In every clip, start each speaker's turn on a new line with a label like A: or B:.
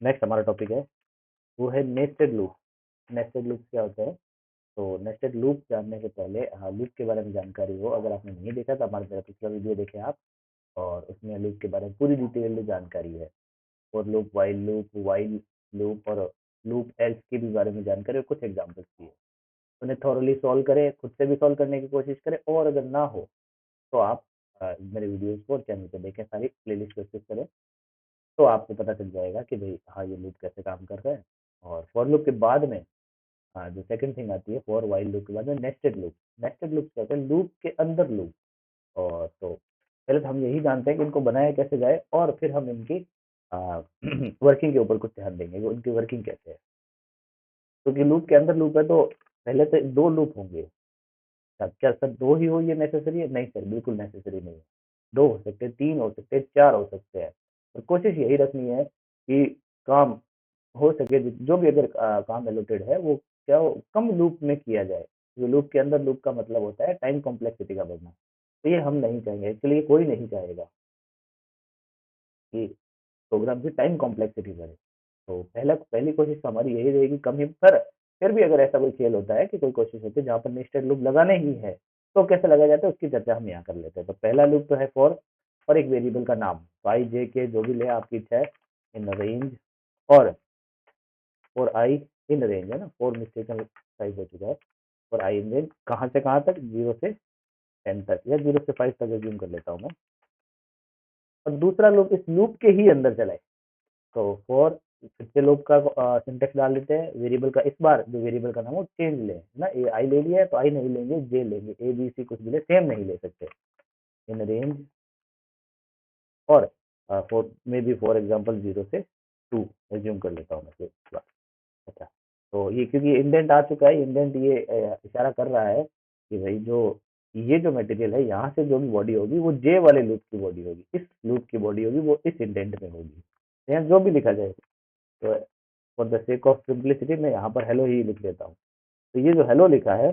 A: Next हमारा topic है, वो है नेस्टेड लूप। नेस्टेड लूप क्या होता है? तो नेस्टेड लूप जानने से पहले लूप के बारे में जानकारी हो, अगर आपने नहीं देखा तो हमारा मेरा पिछला वीडियो देखें आप, और उसमें लूप के बारे में पूरी डिटेल्ड जानकारी है। और लूप, वाइल लूप और लूप एल्स के भी बारे में जानकारी और कुछ एग्जाम्पल्स भी है। उन्हें थॉरली सॉल्व करें, खुद से भी सॉल्व करने की कोशिश करें, और अगर ना हो तो आप मेरे वीडियोस को और चैनल पे देखें, सारी प्लेलिस्ट को चेक करें, तो आपको पता चल जाएगा कि भाई हाँ ये लूप कैसे काम कर रहा है। और फॉर लूप के बाद में जो सेकंड थिंग आती है, फॉर वाइल लूप के बाद में नेस्टेड लूप। नेस्टेड लूप क्या होता है? लूप के अंदर लूप। और तो पहले तो हम यही जानते हैं कि इनको बनाया कैसे जाए, और फिर हम इनकी वर्किंग के ऊपर कुछ ध्यान देंगे कि उनकी वर्किंग कैसे है। क्योंकि लूप के अंदर लूप है तो पहले तो दो लूप होंगे। क्या सर दो ही हो ये नेसेसरी है? नहीं सर, बिल्कुल नेसेसरी नहीं है। दो हो सकते हैं, तीन हो सकते हैं, चार हो सकते हैं। और कोशिश यही रखनी है कि काम हो सके, जो भी अगर काम एलोटेड है वो क्या हो, कम लूप में किया जाए। जो लूप के अंदर लूप का मतलब होता है टाइम कॉम्प्लेक्सिटी का बढ़ना। तो ये हम नहीं चाहेंगे, एक्चुअली कोई नहीं चाहेगा कि प्रोग्राम की टाइम कॉम्प्लेक्सिटी बढ़े। तो पहली कोशिश तो हमारी यही रहेगी कम ही, पर फिर भी अगर ऐसा कोई खेल होता है कि कोई कोशिश होती है जहाँ पर नेस्टेड लूप लगाने ही है, तो कैसे लगाया जाता है उसकी चर्चा हम यहाँ कर लेते हैं। तो पहला लूप तो है फॉर, और एक वेरिएबल का नाम आई जे के जो भी ले आपकी इच्छा है, इन रेंज, और आई इन रेंज है ना, फोर मिस्टेकन साइज हो चुका है। और आई इन रेंज कहाँ से कहाँ तक? 0 से 10 तक, या 0 से 5 तक एज्यूम कर लेता हूँ मैं। और दूसरा लूप इस लूप के ही अंदर चलाए। तो फॉर फिर से लूप का सिंटेक्स डाल देते हैं। वेरिएबल का इस बार जो वेरिएबल का नाम हो चेंज ले ना, ए आई ले लिया है तो आई नहीं लेंगे, जे लेंगे, ए बी सी कुछ भी ले, सेम नहीं ले सकते। इन रेंज, और for may be for example 0 से 2 एज्यूम कर लेता हूँ मैं फिर इस बार। अच्छा, तो ये क्योंकि इंडेंट आ चुका है, इंडेंट ये इशारा कर रहा है कि भाई जो ये जो मटेरियल है यहाँ से जो भी बॉडी होगी वो जे वाले लूप की बॉडी होगी, इस लूप की बॉडी होगी, वो इस इंडेंट में होगी। यहाँ जो भी लिखा जाए, तो for the sake of simplicity मैं यहाँ पर हेलो ही लिख देता हूँ। तो ये जो हेलो लिखा है,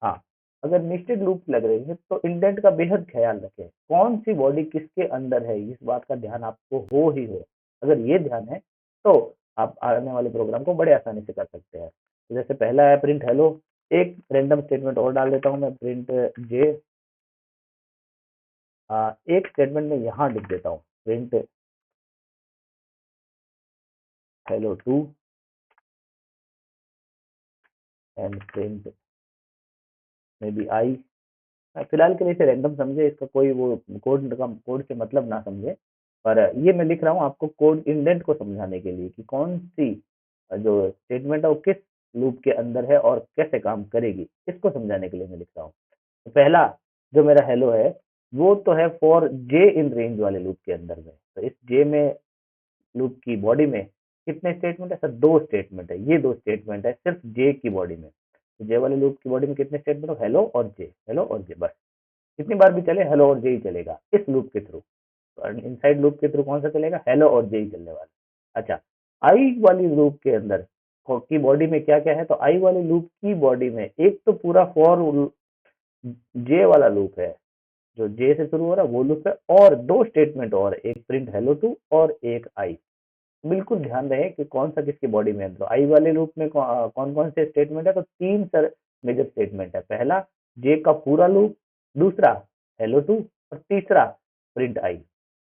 A: हाँ, अगर नेस्टेड लूप लग रही है तो इंडेंट का बेहद ख्याल रखें, कौन सी बॉडी किसके अंदर है, इस बात का ध्यान आपको हो ही हो। अगर ये ध्यान है तो आप आने वाले प्रोग्राम को बड़े आसानी से कर सकते हैं। तो जैसे पहला है प्रिंट हेलो, एक रैंडम स्टेटमेंट और डाल देता हूँ मैं, प्रिंट जे। एक स्टेटमेंट में यहाँ लिख देता हूँ, print hello two, and print may be I. फिलहाल के लिए इसे रैंडम समझे, इसका कोई वो कोड से मतलब ना समझे। पर ये मैं लिख रहा हूँ आपको कोड इंडेंट को समझाने के लिए कि कौन सी जो स्टेटमेंट है वो किस लूप के अंदर है और कैसे काम करेगी, इसको समझाने के लिए मैं लिख रहा हूँ। तो पहला जो मेरा हेलो है वो तो है फॉर जे इन रेंज वाले लूप के अंदर में। तो इस जे में लूप की बॉडी में कितने स्टेटमेंट है सर? दो स्टेटमेंट है, ये दो स्टेटमेंट है सिर्फ जे की बॉडी में। तो जे वाले लूप की बॉडी में कितने स्टेटमेंट हो? हेलो और जे, हेलो और जे, बस। कितनी बार भी चले हेलो और जे ही चलेगा इस लूप के थ्रू। इनसाइड लूप के थ्रू कौन सा चलेगा? हेलो और जे ही चलने वाला। अच्छा, आई वाली लूप के अंदर की बॉडी में क्या क्या है? तो आई वाली लूप की बॉडी में एक तो पूरा फॉर जे वाला लूप है, जो जे से शुरू हो रहा है वो लूप है, और दो स्टेटमेंट और, एक प्रिंट हेलो टू और एक आई। बिल्कुल ध्यान रहे कि कौन सा किसकी बॉडी में है। तो आई वाले लूप में कौन कौन से स्टेटमेंट है? तो तीन सर मेजर स्टेटमेंट है। पहला जे का पूरा लूप, दूसरा हेलो टू, और तीसरा प्रिंट आई।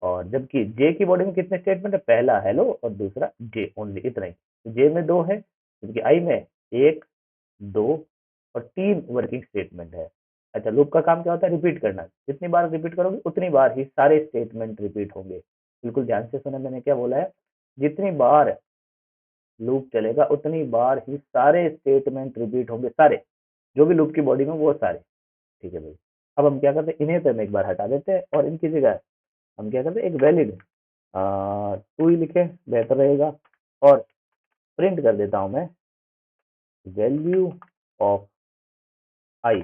A: और जबकि जे की बॉडी में कितने स्टेटमेंट है? पहला हेलो और दूसरा जे, ओनली इतना ही। तो जे में दो है, जबकि आई में एक, दो और तीन वर्किंग स्टेटमेंट है। अच्छा, लूप का काम क्या होता है? रिपीट करना। जितनी बार रिपीट करोगे उतनी बार ही सारे स्टेटमेंट रिपीट होंगे। बिल्कुल ध्यान से सुना मैंने क्या बोला है, जितनी बार लूप चलेगा उतनी बार ही सारे स्टेटमेंट रिपीट होंगे, सारे जो भी लूप की बॉडी में वो सारे। ठीक है भाई, अब हम क्या करते हैं, इन्हें तो हम एक बार हटा देते हैं और इनकी जगह हम क्या करते हैं, एक वैलिड टू ही लिखे, बेहतर रहेगा। और प्रिंट कर देता हूं मैं value of I,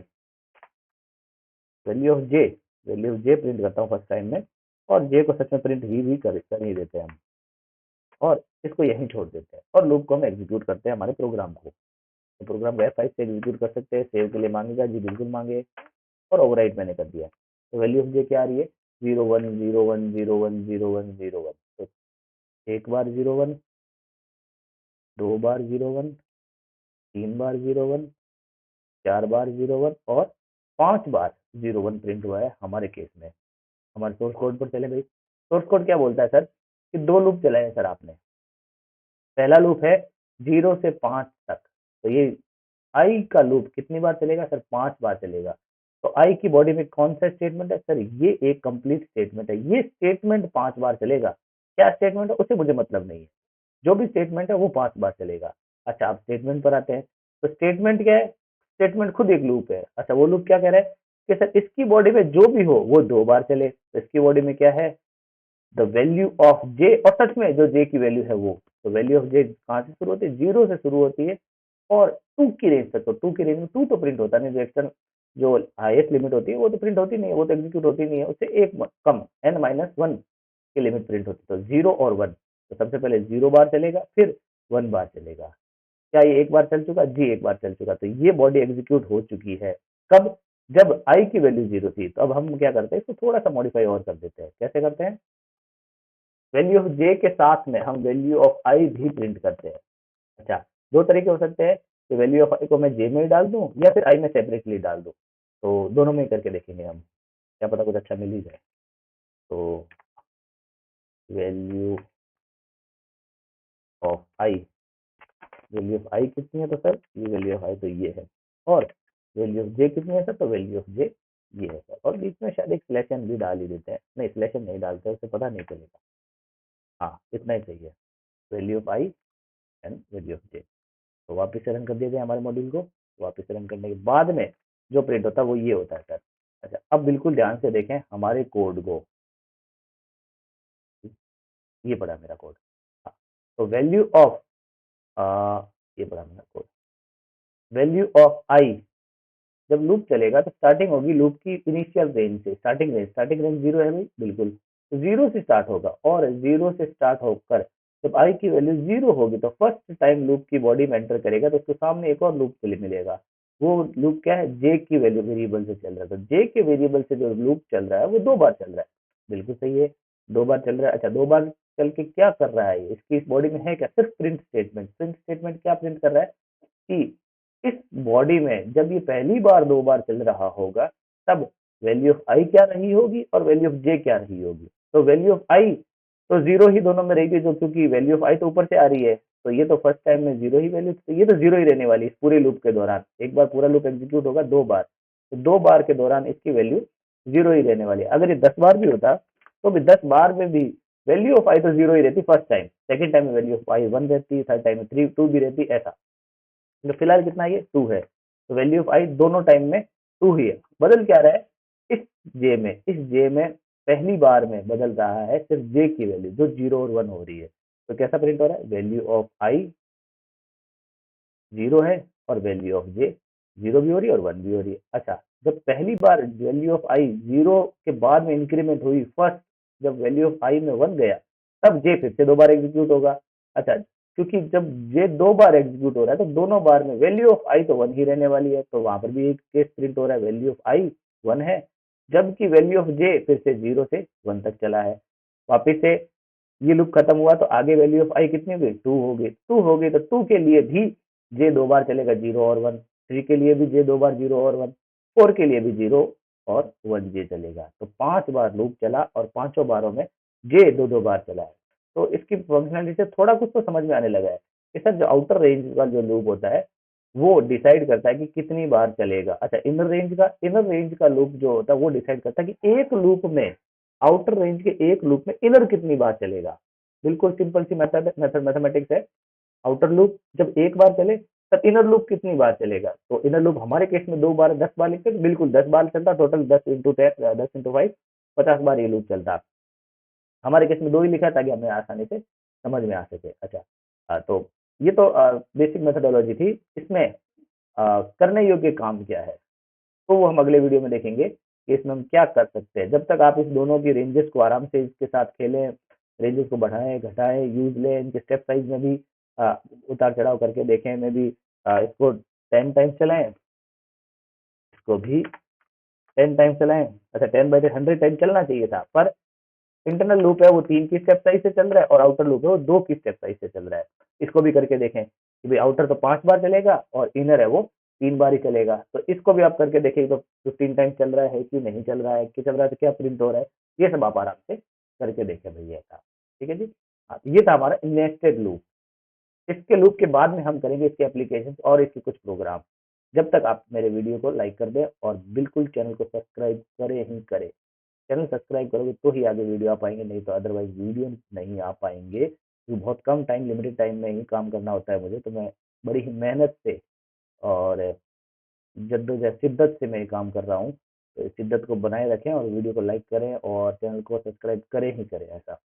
A: value of J, value of J print करता हूँ फर्स्ट टाइम में। और जे को सच में प्रिंट ही भी कर ही देते हैं हम, और इसको यहीं छोड़ देते हैं, और लूप को हम एग्जीक्यूट करते हैं हमारे प्रोग्राम को। तो प्रोग्राम वेब फाइल से एग्जीक्यूट कर सकते हैं, सेव के लिए मांगेगा जी, बिल्कुल मांगे, और ओवरराइट मैंने कर दिया। तो वैल्यू ऑफ जे क्या आ रही है? 0 1 0 1 0 1 0 1 0 1। तो एक बार 0 1, 2 बार 0 1, 3 बार 0 1, 4 बार 0 1 और 5 बार 0 1 प्रिंट हुआ है हमारे केस में। हमारे सोर्स कोड पर चले भाई। सोर्स कोड क्या बोलता है सर कि 2 लूप चलाए हैं सर आपने। पहला लूप है 0 से 5 तक, तो ये आई का लूप कितनी बार चलेगा सर? 5 बार चलेगा। तो आई की बॉडी में कौन सा स्टेटमेंट है सर? ये एक कंप्लीट स्टेटमेंट है। ये स्टेटमेंट 5 बार चलेगा। क्या स्टेटमेंट है उससे मुझे मतलब नहीं है, जो भी स्टेटमेंट है वो 5 बार चलेगा। अच्छा, अब स्टेटमेंट पर आते हैं। तो स्टेटमेंट क्या है? स्टेटमेंट खुद एक लूप है। अच्छा, वो लूप क्या कह रहा है कि सर इसकी बॉडी में जो भी हो वो 2 बार चले। तो इसकी बॉडी में क्या है? द वैल्यू ऑफ जे, और सच में जो जे की वैल्यू है वो, तो वैल्यू ऑफ जे कहाँ से शुरू होती है? 0 से शुरू होती है और 2 की रेंज तक। तो 2 की रेंज में 2 तो प्रिंट होता नहीं, जो एक्सटर्नल जो हाईएस्ट लिमिट होती है वो तो प्रिंट होती नहीं है, वो तो एग्जीक्यूट होती नहीं है, उससे एक कम n-1 की लिमिट प्रिंट होती है। तो 0 और 1, तो सबसे पहले 0 बार चलेगा, फिर 1 बार चलेगा। क्या ये एक बार चल चुका? जी एक बार चल चुका। तो ये बॉडी एग्जीक्यूट हो चुकी है। कब? जब आई की वैल्यू 0 थी। तो अब हम क्या करते हैं, इसको थोड़ा सा मॉडिफाई और कर देते हैं। कैसे करते हैं? वैल्यू ऑफ जे के साथ में हम वैल्यू ऑफ आई भी प्रिंट करते हैं। अच्छा, दो तरीके हो सकते हैं कि वैल्यू ऑफ आई को मैं जे में ही डाल दूं या फिर आई में सेपरेटली डाल दूं। तो दोनों में ही करके देखेंगे हम, क्या पता कुछ अच्छा मिल ही जाए। तो value of I, value of I कितनी है? तो सर ये वैल्यू ऑफ आई तो ये है। और वैल्यू ऑफ जे कितनी है सर? तो वैल्यू ऑफ जे ये है सर। और बीच में शायद एक स्लैशन भी डाल ही देते हैं। नहीं, स्लैशन नहीं डालते, उससे पता नहीं चलेगा। हाँ, इतना ही सही है। Value of I and value of J. तो वापस से रन कर दिया जाए हमारे मॉड्यूल को। वापस से रन करने के बाद में जो प्रिंट होता है वो ये होता है सर। अच्छा, अब बिल्कुल ध्यान से देखें हमारे कोड को। ये पड़ा मेरा कोड। हाँ, तो वैल्यू ऑफ ये पड़ा मेरा कोड। वैल्यू ऑफ आई जब लूप चलेगा तो स्टार्टिंग होगी लूप की इनिशियल रेंज से। स्टार्टिंग रेंज 0 है भाई, बिल्कुल। तो 0 से स्टार्ट होगा और 0 से स्टार्ट होकर जब आई की वैल्यू 0 होगी तो फर्स्ट टाइम लूप की बॉडी में एंटर करेगा तो उसके सामने एक और लूप के लिए मिलेगा। वो लूप क्या है? जे की वैल्यू वेरिएबल से चल रहा है। तो जे के वेरिएबल से जो लूप चल रहा है वो 2 बार चल रहा है। बिल्कुल सही है, 2 बार चल रहा है। अच्छा, 2 बार चल के क्या कर रहा है? इसकी इस बॉडी में है क्या? सिर्फ प्रिंट स्टेटमेंट। प्रिंट स्टेटमेंट क्या प्रिंट कर रहा है कि इस बॉडी में जब ये पहली बार 2 बार चल रहा होगा तब वैल्यू ऑफ आई क्या रही होगी और वैल्यू ऑफ जे क्या रही होगी। तो वैल्यू ऑफ आई तो 0 ही दोनों में रहेगी, जो क्योंकि वैल्यू ऑफ आई तो ऊपर से आ रही है। तो ये तो फर्स्ट टाइम में 0 ही वैल्यू, तो ये तो 0 ही रहने वाली इस पूरे लूप के दौरान। एक बार पूरा लूप एग्जीक्यूट होगा 2 बार, तो 2 बार के दौरान इसकी वैल्यू 0 ही रहने वाली है। अगर ये 10 बार भी होता तो भी 10 बार में भी वैल्यू ऑफ आई तो 0 ही रहती फर्स्ट टाइम। सेकंड टाइम में वैल्यू ऑफ आई 1 रहती, थर्ड टाइम में 3 2 भी रहती, ऐसा। तो फिलहाल कितना ये 2 है। तो वैल्यू ऑफ आई दोनों टाइम में 2 ही है। बदल क्या रहा है? इस जे में पहली बार में बदल रहा है सिर्फ जे की वैल्यू, जो 0 और 1 हो रही है। तो कैसा प्रिंट हो रहा है? वैल्यू ऑफ आई 0 है और वैल्यू ऑफ जे 0 भी हो रही है और 1 भी हो रही है। अच्छा, जब पहली बार वैल्यू ऑफ आई 0 के बाद में इंक्रीमेंट हुई फर्स्ट, जब वैल्यू ऑफ आई में 1 गया तब जे फिर से 2 बार एग्जीक्यूट होगा। अच्छा, क्योंकि जब जे 2 बार एग्जीक्यूट हो रहा है तो दोनों बार में वैल्यू ऑफ आई तो 1 ही रहने वाली है। तो वहां पर भी एक केस प्रिंट हो रहा है, वैल्यू ऑफ आई 1 है, जबकि वैल्यू ऑफ जे फिर से 0 से 1 तक चला है। वापिस से ये लूप खत्म हुआ तो आगे वैल्यू ऑफ आई कितनी हो गई? 2 हो गई। 2 हो गई तो 2 के लिए भी जे 2 बार चलेगा, 0 और 1। 3 के लिए भी जे 2 बार 0 और 1। 4 के लिए भी 0 और 1 जे चलेगा। तो 5 बार लूप चला और पांचों बारों में जे 2-2 बार चला है। तो इसकी फंक्शनलिटी से थोड़ा कुछ तो समझ में आने लगा है कि सर जो आउटर रेंज का जो लूप होता है वो डिसाइड करता है कि कितनी बार चलेगा। अच्छा, इनर रेंज का लूप जो होता है वो डिसाइड करता है कि एक लूप में, आउटर रेंज के एक लूप में इनर कितनी बार चलेगा। बिल्कुल सिंपल सी मेथड मैथमेटिक्स है। आउटर लूप जब एक बार चले तब इनर लूप कितनी बार चलेगा। तो इनर लूप हमारे केस में 2 बार 10 बार लिखते हैं, बिल्कुल 10 बार चलता, टोटल 10 × 10 10 × 5 50 बार ये लूप चलता। हमारे केस में 2 ही लिखा है ताकि हमें आसानी से समझ में आ सके। अच्छा, तो ये तो बेसिक मेथडोलॉजी थी। इसमें करने योग्य काम क्या है तो वो हम अगले वीडियो में देखेंगे कि इसमें हम क्या कर सकते हैं। जब तक आप इस दोनों की रेंजेस को आराम से इसके साथ खेलें, रेंजेस को बढ़ाएं घटाएं, यूज लें, इनके स्टेप साइज में भी उतार चढ़ाव करके देखें, में भी इसको 10 टाइम्स चलाएं, इसको भी 10 टाइम्स चलाएं। अच्छा, 10/10 100 टाइम चलना चाहिए था, पर इंटरनल लूप है वो 3 की स्टेप साइज से चल रहा है और आउटर लूप है वो 2 की स्टेप साइज से चल रहा है। इसको भी करके देखें कि भाई आउटर तो 5 बार चलेगा और इनर है वो 3 बार ही चलेगा। तो इसको भी आप करके देखिए तो 15 टाइम चल रहा है कि नहीं चल रहा है, कि चल रहा है तो क्या प्रिंट हो रहा है, ये सब आप आराम से करके देखें भैया ऐसा। ठीक है जी? हाँ, ये था हमारा नेस्टेड लूप। इसके लूप के बाद में हम करेंगे इसके एप्लीकेशन और इसके कुछ प्रोग्राम। जब तक आप मेरे वीडियो को लाइक कर दें और बिल्कुल चैनल को सब्सक्राइब करें ही करें। चैनल सब्सक्राइब करोगे तो ही आगे वीडियो आ पाएंगे, नहीं तो अदरवाइज वीडियो नहीं आ पाएंगे। क्योंकि बहुत कम टाइम, लिमिटेड टाइम में ही काम करना होता है मुझे, तो मैं बड़ी ही मेहनत से और जद्दोजहद शिद्दत से मैं ये काम कर रहा हूँ। तो इस शिद्दत को बनाए रखें और वीडियो को लाइक करें और चैनल को सब्सक्राइब करें ही करें ऐसा।